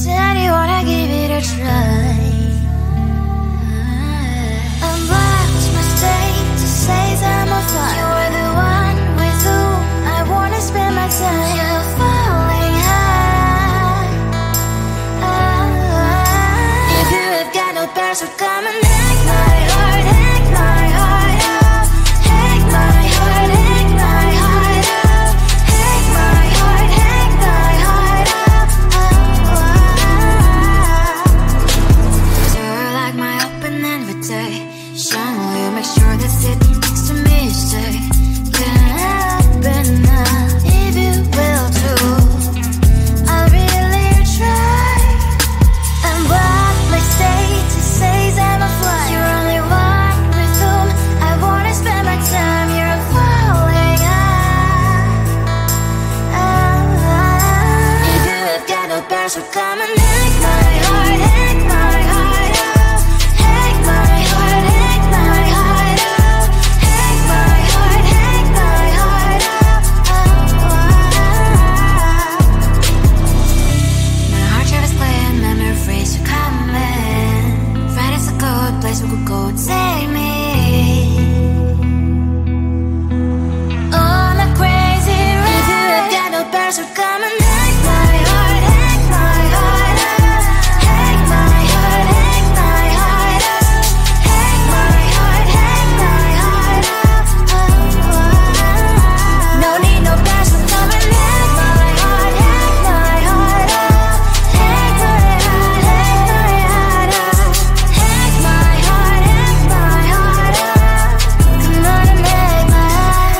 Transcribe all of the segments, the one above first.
Said you wanna give it a try. Unblocked my state to say I'm a fly. You were the one with whom I wanna spend my time. You're falling high. If you have got no bears, so come and hack my heart, hack my heart out. Hack my heart, hack my heart out. Hack my heart, hack my heart out. You're like my open invitation. Will you make sure that sitting next to me stay? Can happen now, if you will too. I'll really try and block my state to say I'm a fly. You're only one with whom I wanna spend my time. You're falling high. If you have got no bears, so come and hack my heart, hack my heart out. Hack my heart, hack my heart out. Hack my heart, hack my heart out. My heart drive is playing, memories are coming. Friday's a good place we could go, take me. On a crazy ride. If you have got no bears, so come and hack my heart, hack my heart out. Hack my heart, hack my heart out. Hack my heart, hack my heart out. No need no bears, so come and hack my heart, hack my heart out. Hack my heart, hack my heart out. Hack my heart, hack my heart out. Come on and make my heart.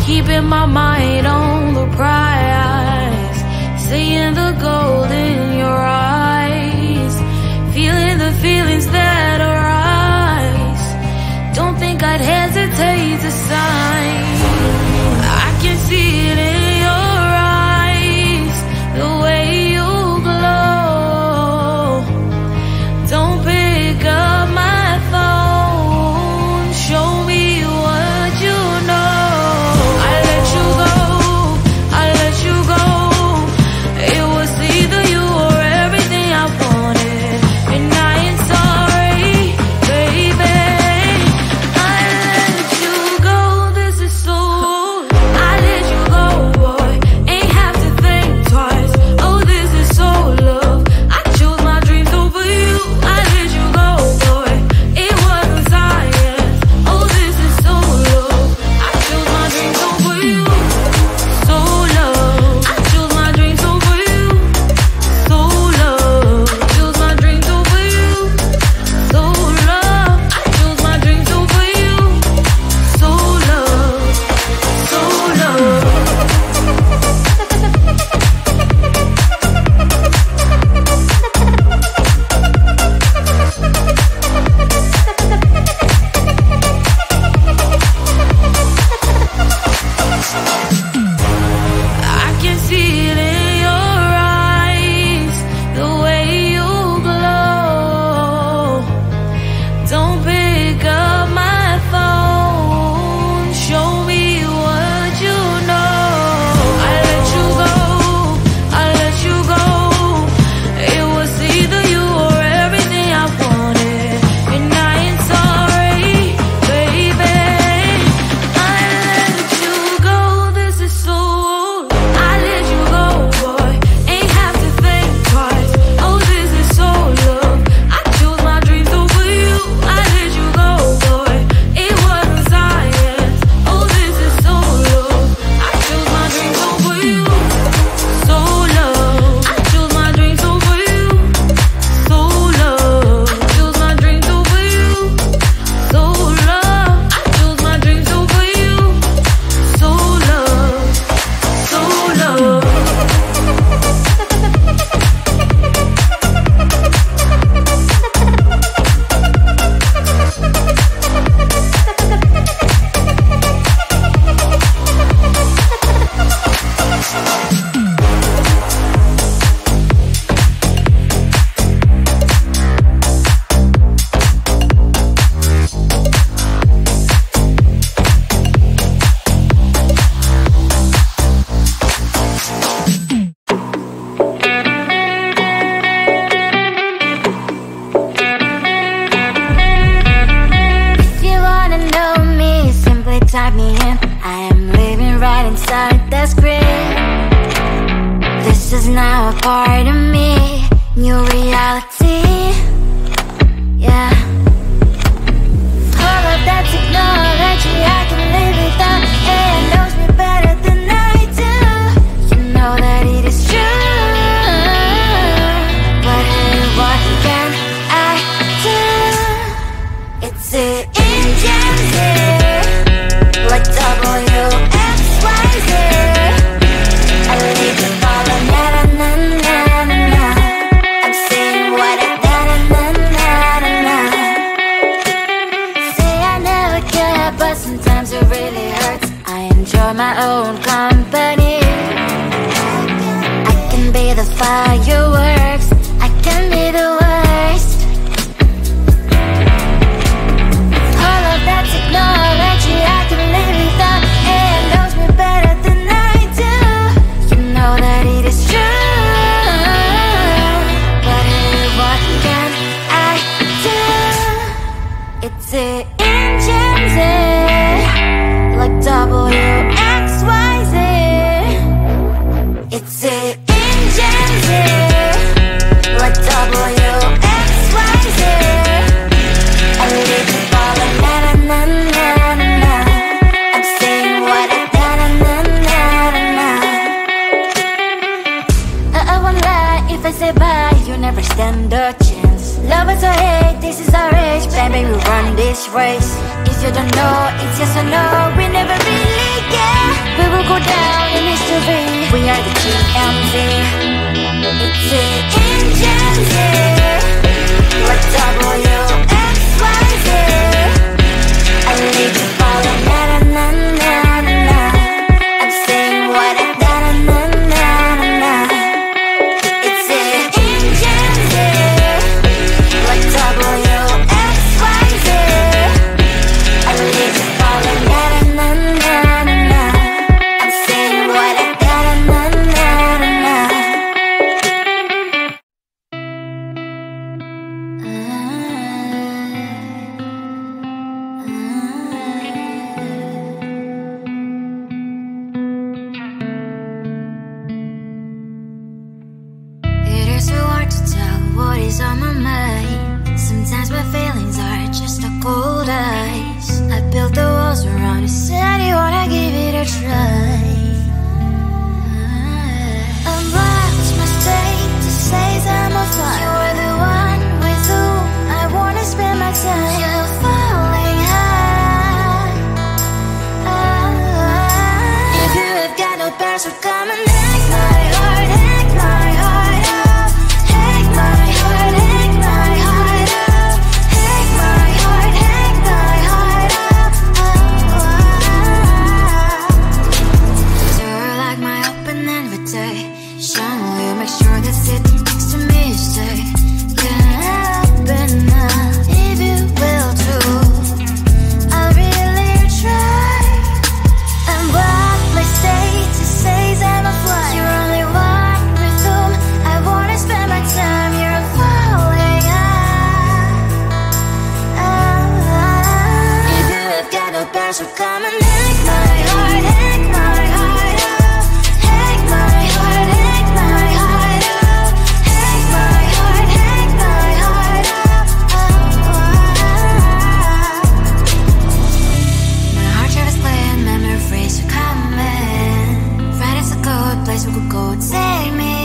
Keeping my mind on the prize, seeing the gold in your eyes, feeling the feelings that arise. Don't think I'd hesitate to sign. I can see it in your eyes, the way you glow. Don't pick up my phone, show me what you know. I let you go, I let you go. It was I am living right inside the script. This is now a part of me, new reality. Yeah. All of that technology I can live without. AI knows me better than I do. You know that it is true. But hey, what can I do? It's the engine here, like WXYZ. I leave you falling, na na na na na na. I'm saying what I na na na na na. Say I never care, but sometimes it really hurts. I enjoy my own company. I can be the fireworks, I can be the worst. All of that technology I can live without. AI knows me better than I do. You know that it is true. But hey, what can I do? It's the engines, like WXYZ. It's the engines, like WXYZ. I leave you falling, na na na na na na. I'm saying what I na na na na na na. I won't lie if I say bye, you never stand a chance. Love us or hate, this is our age. Baby, we run this race. If you don't know, it's yes or no. We never really care. We will go down in history. We are the TMZ. It's the engines, like WXYZ. I leave you falling, na na na na na na. I'm saying what I na na na na na na. It's the engines, like WXYZ. I leave you falling, na na na na na na. I'm saying what I na na na na na. It is so hard to tell what is on my mind. Sometimes my feelings are just a cold ice. I built the walls around you, said you wanna give it a try. Unlocked my state to say I'm a fly. You are the one with whom I wanna spend my time. You're falling high. If you have got no password, come and hack my heart, hack my heart up. Hack my heart, hack my heart up. Hack my heart, hack my heart up. You're like my open invitation. Will you make sure that sit next to me stay? Can't open up if you will too. I'll really try. And what my state to say I'm a fly. You're only one with whom I wanna spend my time. You're falling high. If you have got no password, come and hack my heart, hack my heart up. Hack my heart, hack my heart up. Hack my heart, hack my heart up. My heart travels playing memories are coming. Friday's a good place we could go, take me.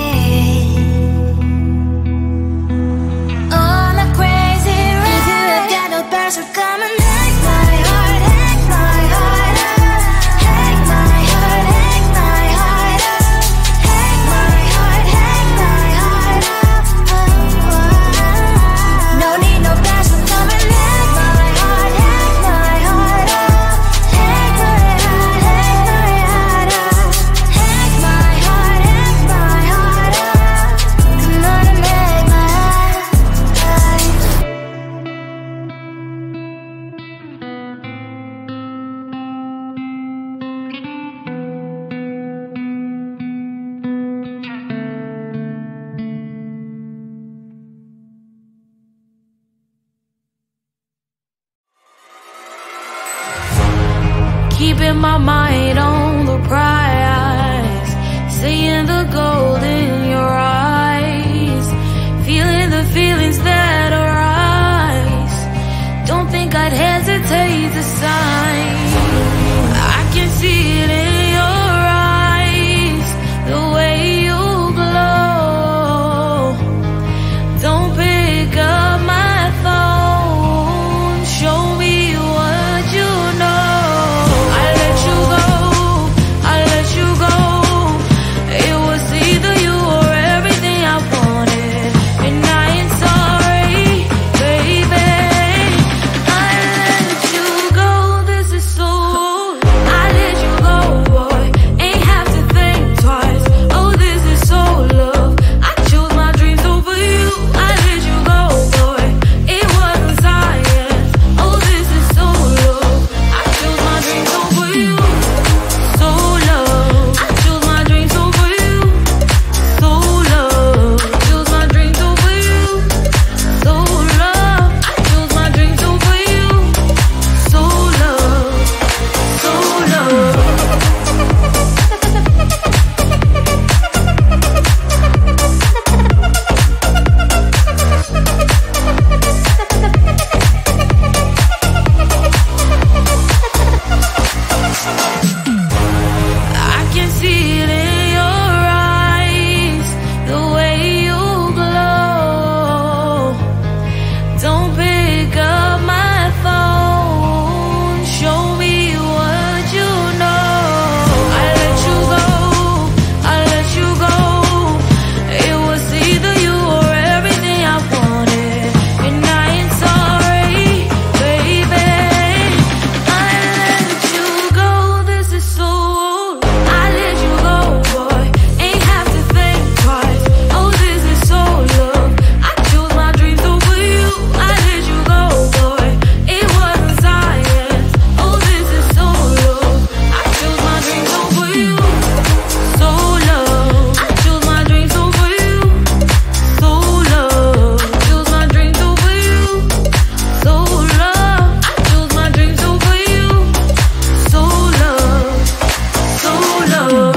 On a crazy ride. If you have got no password, come and hack my heart, hack my heart up. Hack my heart, hack my heart up. Hack my heart, hack my heart up. No need no password, come and hack my heart, hack my heart up. Hack my heart, hack my heart up. Hack my heart, hack my heart mind on the prize, seeing the gold in your eyes, feeling the feelings that arise. Don't think I'd hesitate to sign. I can see it in your eyes, the way you glow. Don't pick up my phone, show me what you know. I let you go, I let you go. It was either you or everything I wanted, and I ain't sorry, baby. I let you go, this is so. I let you go, boy, ain't have to think twice. Oh, this is so love. I chose my dreams over you. I let you go, boy, it wasn't science. Oh, this is so love. I chose my dreams over you. So love. I chose my dreams over you. So love. Chose my dreams over you. So love. I chose my dreams over you. So love. So love. I can see it in your eyes, the way you glow. Don't pick up my phone, show me what you know. I let you go, I let you go. It was either you or everything I wanted, and I ain't sorry, baby. I let you go, this is so. I let you go, boy, ain't have to think twice. Oh, this is so love. I chose my dreams over you. I let you go, boy, it wasn't science. Oh, this is so love. I chose my dreams over you. So love. I chose my dreams over you. So love. Chose my dreams over you. So love. I chose my dreams over you. So love. So love.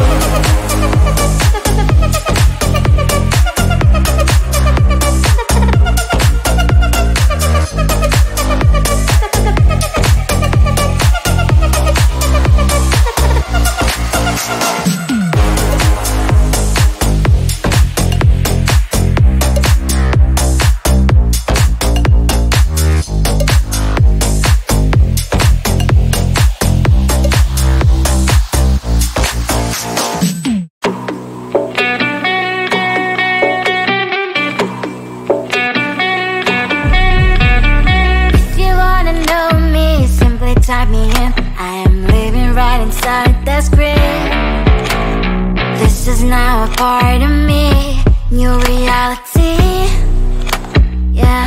If you wanna know me, simply type me in. I am living right inside that screen. This is now a part of me, new reality. Yeah.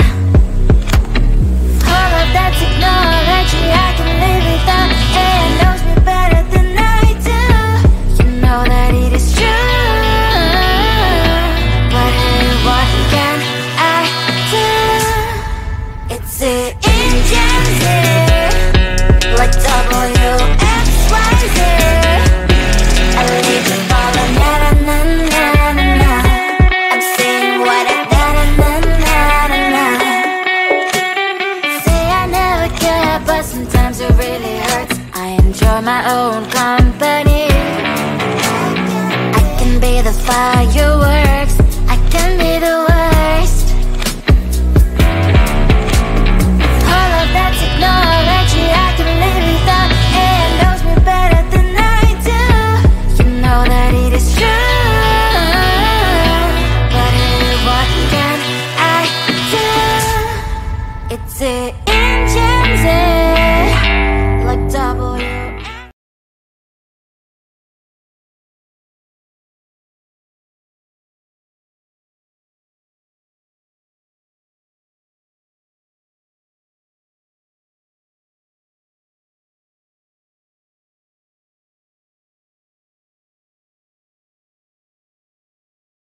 All of that technology I can live without. It knows me better than I do. You know that it is true. But hey, what can I do? It's the engines here, like WXYZ. I leave you falling, na na na na na na. I'm saying what I na na na na na na. Say I never care, but sometimes it really hurts. I enjoy my own company. I can be the fireworks, I can be the worst. All of that technology I can live without. It knows me better than I do. You know that it is true. But hey, what can I do? It's the engines.